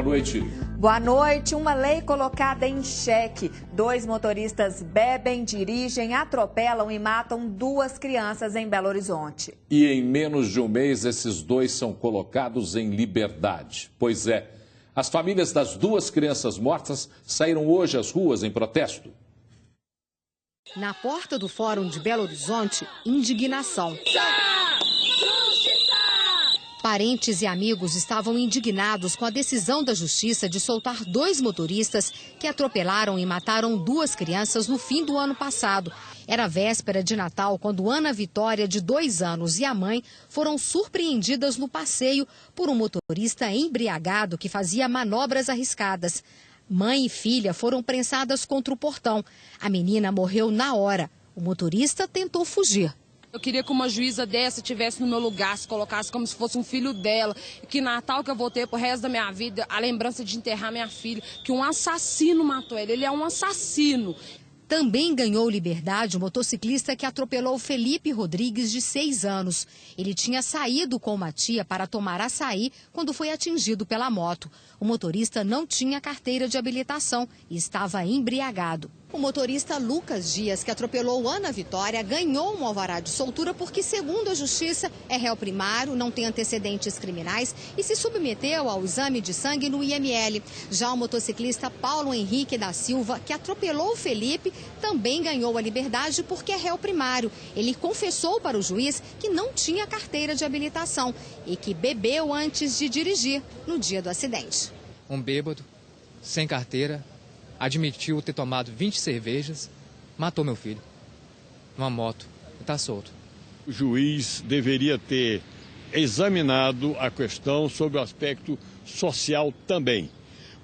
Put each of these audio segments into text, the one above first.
boa noite. Boa noite. Uma lei colocada em xeque. 2 motoristas bebem, dirigem, atropelam e matam 2 crianças em Belo Horizonte. E em menos de um mês, esses 2 são colocados em liberdade. Pois é, as famílias das 2 crianças mortas saíram hoje às ruas em protesto. Na porta do Fórum de Belo Horizonte, indignação. Parentes e amigos estavam indignados com a decisão da Justiça de soltar 2 motoristas que atropelaram e mataram 2 crianças no fim do ano passado. Era véspera de Natal quando Ana Vitória, de 2 anos, e a mãe foram surpreendidas no passeio por um motorista embriagado que fazia manobras arriscadas. Mãe e filha foram prensadas contra o portão. A menina morreu na hora. O motorista tentou fugir. Eu queria que uma juíza dessa estivesse no meu lugar, se colocasse como se fosse um filho dela. E que Natal que eu vou ter pro resto da minha vida, a lembrança de enterrar minha filha, que um assassino matou ela. Ele é um assassino. Também ganhou liberdade o motociclista que atropelou Felipe Rodrigues, de 6 anos. Ele tinha saído com uma tia para tomar açaí quando foi atingido pela moto. O motorista não tinha carteira de habilitação e estava embriagado. O motorista Lucas Dias, que atropelou Ana Vitória, ganhou um alvará de soltura porque, segundo a Justiça, é réu primário, não tem antecedentes criminais e se submeteu ao exame de sangue no IML. Já o motociclista Paulo Henrique da Silva, que atropelou Felipe, também ganhou a liberdade porque é réu primário. Ele confessou para o juiz que não tinha carteira de habilitação e que bebeu antes de dirigir no dia do acidente. Um bêbado, sem carteira, admitiu ter tomado 20 cervejas, matou meu filho numa moto e está solto. O juiz deveria ter examinado a questão sob o aspecto social também,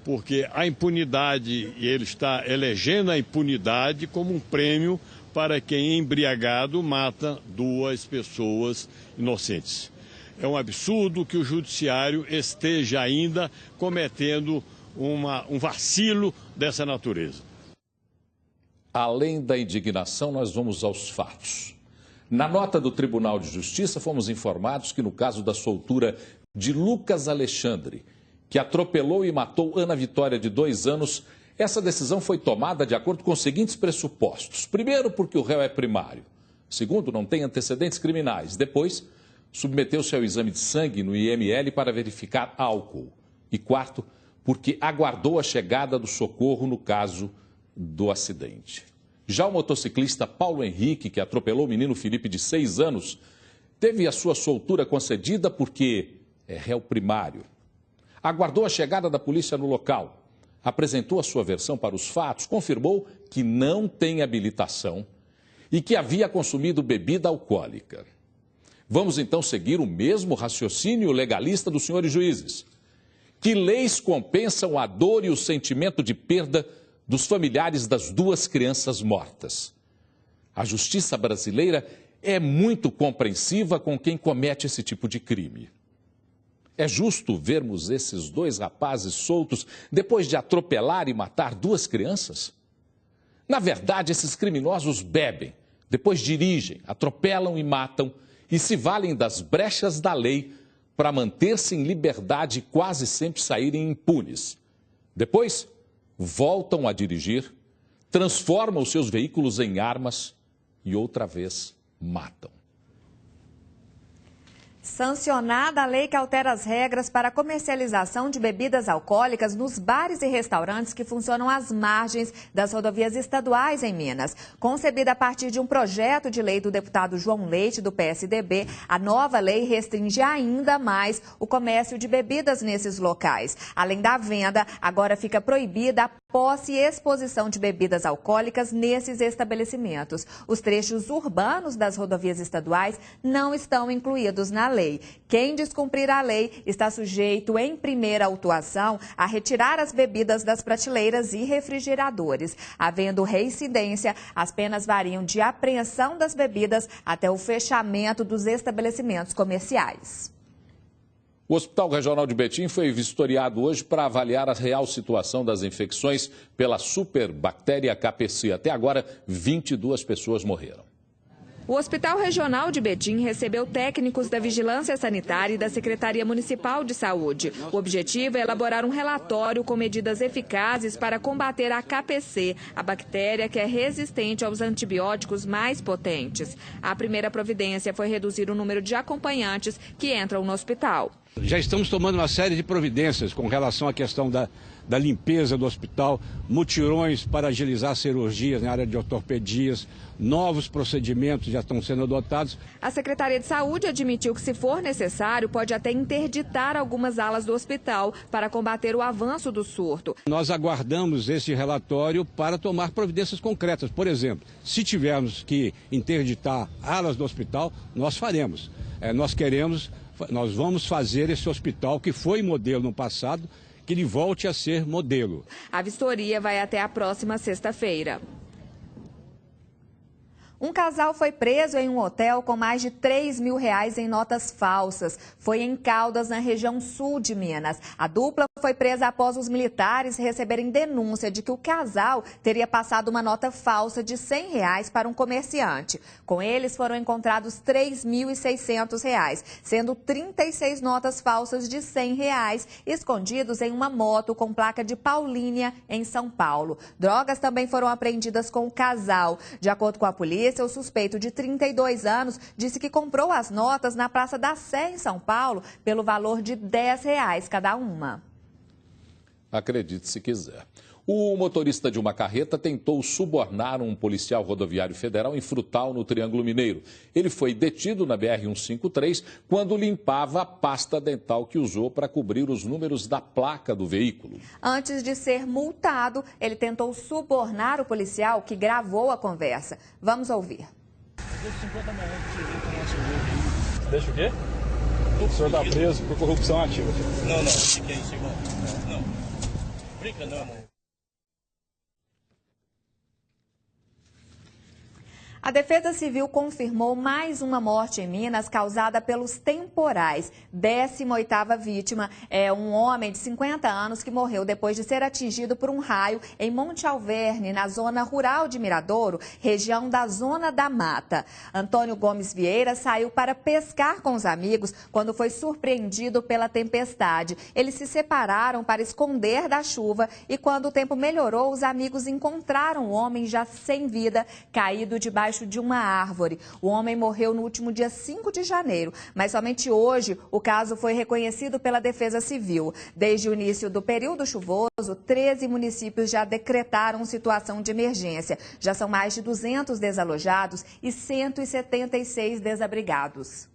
porque a impunidade, e ele está elegendo a impunidade como um prêmio para quem embriagado mata 2 pessoas inocentes. É um absurdo que o judiciário esteja ainda cometendo um vacilo dessa natureza. Além da indignação, nós vamos aos fatos. Na nota do Tribunal de Justiça, fomos informados que no caso da soltura de Lucas Alexandre, que atropelou e matou Ana Vitória, de 2 anos, essa decisão foi tomada de acordo com os seguintes pressupostos. Primeiro, porque o réu é primário. Segundo, não tem antecedentes criminais. Depois, submeteu-se ao exame de sangue no IML para verificar álcool. E quarto, porque aguardou a chegada do socorro no caso do acidente. Já o motociclista Paulo Henrique, que atropelou o menino Felipe, de 6 anos, teve a sua soltura concedida porque é réu primário. Aguardou a chegada da polícia no local, apresentou a sua versão para os fatos, confirmou que não tem habilitação e que havia consumido bebida alcoólica. Vamos então seguir o mesmo raciocínio legalista dos senhores juízes. Que leis compensam a dor e o sentimento de perda dos familiares das 2 crianças mortas? A justiça brasileira é muito compreensiva com quem comete esse tipo de crime. É justo vermos esses 2 rapazes soltos depois de atropelar e matar 2 crianças? Na verdade, esses criminosos bebem, depois dirigem, atropelam e matam e se valem das brechas da lei para manter-se em liberdade e quase sempre saírem impunes. Depois, voltam a dirigir, transformam os seus veículos em armas e outra vez matam. Sancionada a lei que altera as regras para a comercialização de bebidas alcoólicas nos bares e restaurantes que funcionam às margens das rodovias estaduais em Minas. Concebida a partir de um projeto de lei do deputado João Leite, do PSDB, a nova lei restringe ainda mais o comércio de bebidas nesses locais. Além da venda, agora fica proibida a posse e exposição de bebidas alcoólicas nesses estabelecimentos. Os trechos urbanos das rodovias estaduais não estão incluídos na lei. Quem descumprir a lei está sujeito, em primeira autuação, a retirar as bebidas das prateleiras e refrigeradores. Havendo reincidência, as penas variam de apreensão das bebidas até o fechamento dos estabelecimentos comerciais. O Hospital Regional de Betim foi vistoriado hoje para avaliar a real situação das infecções pela superbactéria KPC. Até agora, 22 pessoas morreram. O Hospital Regional de Betim recebeu técnicos da Vigilância Sanitária e da Secretaria Municipal de Saúde. O objetivo é elaborar um relatório com medidas eficazes para combater a KPC, a bactéria que é resistente aos antibióticos mais potentes. A primeira providência foi reduzir o número de acompanhantes que entram no hospital. Já estamos tomando uma série de providências com relação à questão da limpeza do hospital, mutirões para agilizar cirurgias na área de ortopedias, novos procedimentos já estão sendo adotados. A Secretaria de Saúde admitiu que, se for necessário, pode até interditar algumas alas do hospital para combater o avanço do surto. Nós aguardamos esse relatório para tomar providências concretas. Por exemplo, se tivermos que interditar alas do hospital, nós faremos. Nós vamos fazer esse hospital, que foi modelo no passado, que ele volte a ser modelo. A vistoria vai até a próxima sexta-feira. Um casal foi preso em um hotel com mais de R$3 mil em notas falsas. Foi em Caldas, na região sul de Minas. A dupla foi presa após os militares receberem denúncia de que o casal teria passado uma nota falsa de R$100 para um comerciante. Com eles foram encontrados R$3.600, sendo 36 notas falsas de R$100 escondidos em uma moto com placa de Paulínia, em São Paulo. Drogas também foram apreendidas com o casal. De acordo com a polícia, o suspeito de 32 anos disse que comprou as notas na Praça da Sé, em São Paulo, pelo valor de R$10 cada uma. Acredite se quiser. O motorista de uma carreta tentou subornar um policial rodoviário federal em Frutal, no Triângulo Mineiro. Ele foi detido na BR-153 quando limpava a pasta dental que usou para cobrir os números da placa do veículo. Antes de ser multado, ele tentou subornar o policial que gravou a conversa. Vamos ouvir. Deixa o quê? O senhor está preso por corrupção ativa. Não, que é isso, irmão? Não. Brinca não. A Defesa Civil confirmou mais uma morte em Minas causada pelos temporais. 18ª vítima é um homem de 50 anos que morreu depois de ser atingido por um raio em Monte Alverne, na zona rural de Miradouro, região da Zona da Mata. Antônio Gomes Vieira saiu para pescar com os amigos quando foi surpreendido pela tempestade. Eles se separaram para esconder da chuva e, quando o tempo melhorou, os amigos encontraram o homem já sem vida, caído debaixo de uma árvore. O homem morreu no último dia 5 de janeiro, mas somente hoje o caso foi reconhecido pela Defesa Civil. Desde o início do período chuvoso, 13 municípios já decretaram situação de emergência. Já são mais de 200 desalojados e 176 desabrigados.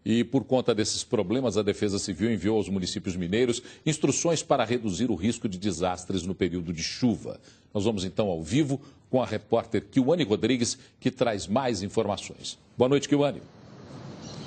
E por conta desses problemas, a Defesa Civil enviou aos municípios mineiros instruções para reduzir o risco de desastres no período de chuva. Nós vamos então ao vivo com a repórter Kiwane Rodrigues, que traz mais informações. Boa noite, Kiwane.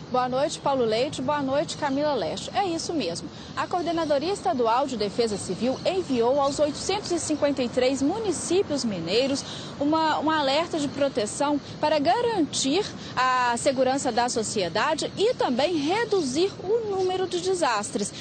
Boa noite, Paulo Leite. Boa noite, Camila Leste. É isso mesmo. A Coordenadoria Estadual de Defesa Civil enviou aos 853 municípios mineiros um alerta de proteção para garantir a segurança da sociedade e também reduzir o número de desastres.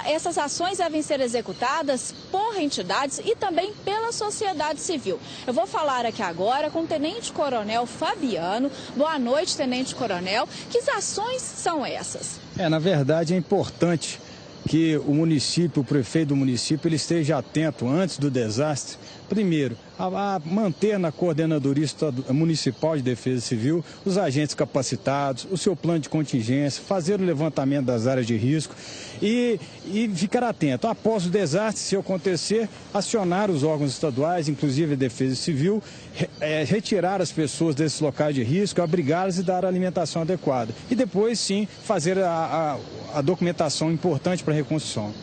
Essas ações devem ser executadas por entidades e também pela sociedade civil. Eu vou falar aqui agora com o Tenente Coronel Fabiano. Boa noite, Tenente Coronel. Que ações são essas? Na verdade, é importante que o município, o prefeito do município, ele esteja atento antes do desastre, primeiro, a manter na Coordenadoria Municipal de Defesa Civil os agentes capacitados, o seu plano de contingência, fazer o levantamento das áreas de risco e ficar atento. Após o desastre, se acontecer, acionar os órgãos estaduais, inclusive a Defesa Civil, retirar as pessoas desses locais de risco, abrigá-las e dar a alimentação adequada. E depois, sim, fazer a documentação importante para a reconstrução.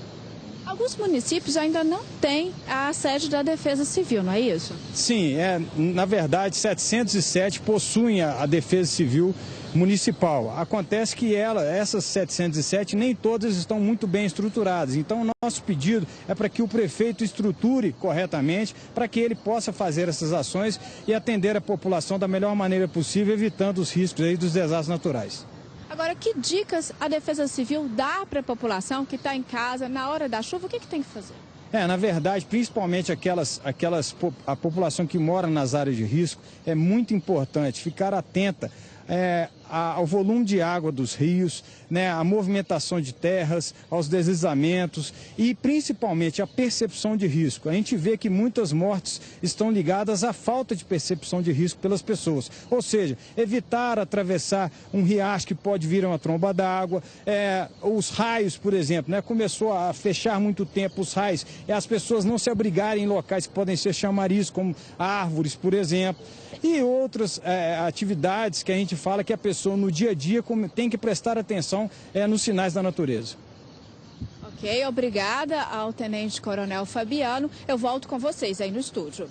Alguns municípios ainda não têm a sede da Defesa Civil, não é isso? Sim, na verdade, 707 possuem a Defesa Civil municipal. Acontece que essas 707, nem todas estão muito bem estruturadas. Então, o nosso pedido é para que o prefeito estruture corretamente, para que ele possa fazer essas ações e atender a população da melhor maneira possível, evitando os riscos aí dos desastres naturais. Agora, que dicas a Defesa Civil dá para a população que está em casa na hora da chuva? O que tem que fazer? Na verdade, principalmente a população que mora nas áreas de risco, é muito importante ficar atenta ao volume de água dos rios, né, à movimentação de terras, aos deslizamentos e principalmente à percepção de risco. A gente vê que muitas mortes estão ligadas à falta de percepção de risco pelas pessoas. Ou seja, evitar atravessar um riacho que pode vir uma tromba d'água, os raios, por exemplo, né, começou a fechar muito tempo os raios, as pessoas não se abrigarem em locais que podem ser chamarizes, como árvores, por exemplo, e outras atividades que a gente fala que a pessoa no dia a dia tem que prestar atenção nos sinais da natureza. Ok, obrigada ao Tenente Coronel Fabiano. Eu volto com vocês aí no estúdio.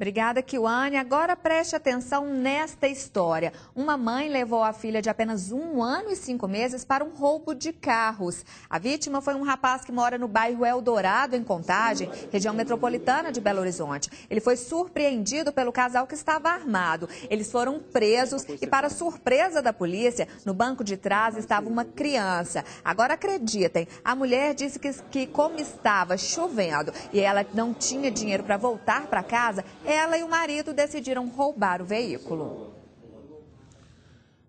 Obrigada, Kiwane. Agora preste atenção nesta história. Uma mãe levou a filha de apenas 1 ano e 5 meses para um roubo de carros. A vítima foi um rapaz que mora no bairro Eldorado, em Contagem, região metropolitana de Belo Horizonte. Ele foi surpreendido pelo casal que estava armado. Eles foram presos e, para surpresa da polícia, no banco de trás estava uma criança. Agora acreditem, a mulher disse que como estava chovendo e ela não tinha dinheiro para voltar para casa, ela e o marido decidiram roubar o veículo.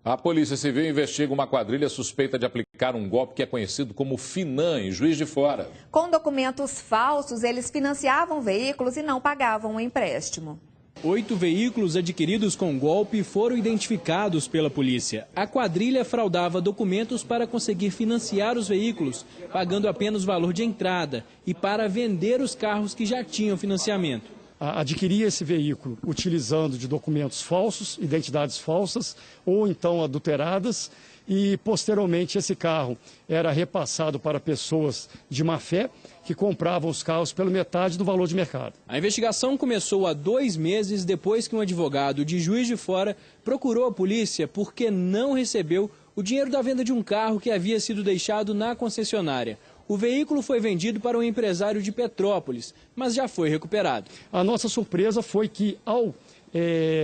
A Polícia Civil investiga uma quadrilha suspeita de aplicar um golpe que é conhecido como Finan, em Juiz de Fora. Com documentos falsos, eles financiavam veículos e não pagavam o empréstimo. 8 veículos adquiridos com golpe foram identificados pela polícia. A quadrilha fraudava documentos para conseguir financiar os veículos, pagando apenas o valor de entrada, e para vender os carros que já tinham financiamento. Adquiria esse veículo utilizando de documentos falsos, identidades falsas ou então adulteradas, e posteriormente esse carro era repassado para pessoas de má fé que compravam os carros pela metade do valor de mercado. A investigação começou há 2 meses depois que um advogado de Juiz de Fora procurou a polícia porque não recebeu o dinheiro da venda de um carro que havia sido deixado na concessionária. O veículo foi vendido para um empresário de Petrópolis, mas já foi recuperado. A nossa surpresa foi que, ao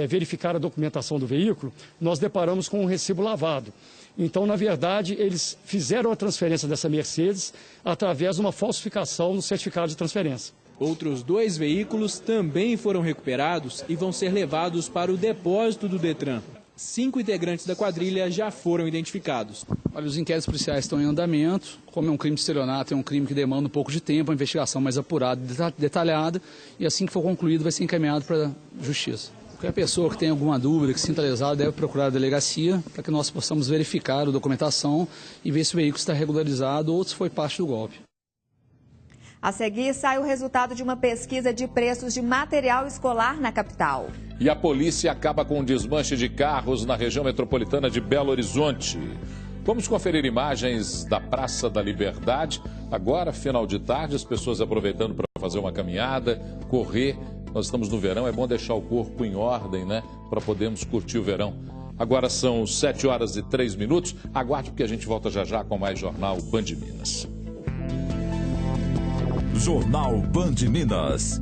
verificar a documentação do veículo, nós deparamos com um recibo lavado. Então, na verdade, eles fizeram a transferência dessa Mercedes através de uma falsificação no certificado de transferência. Outros 2 veículos também foram recuperados e vão ser levados para o depósito do Detran. 5 integrantes da quadrilha já foram identificados. Olha, os inquéritos policiais estão em andamento. Como é um crime de estelionato, é um crime que demanda um pouco de tempo, uma investigação mais apurada e detalhada. E assim que for concluído, vai ser encaminhado para a Justiça. Qualquer pessoa que tenha alguma dúvida, que se sinta lesada, deve procurar a delegacia para que nós possamos verificar a documentação e ver se o veículo está regularizado ou se foi parte do golpe. A seguir, sai o resultado de uma pesquisa de preços de material escolar na capital. E a polícia acaba com um desmanche de carros na região metropolitana de Belo Horizonte. Vamos conferir imagens da Praça da Liberdade. Agora, final de tarde, as pessoas aproveitando para fazer uma caminhada, correr. Nós estamos no verão, é bom deixar o corpo em ordem, né? Para podermos curtir o verão. Agora são 7h03. Aguarde porque a gente volta já já com mais Jornal Band Minas. Jornal Band Minas.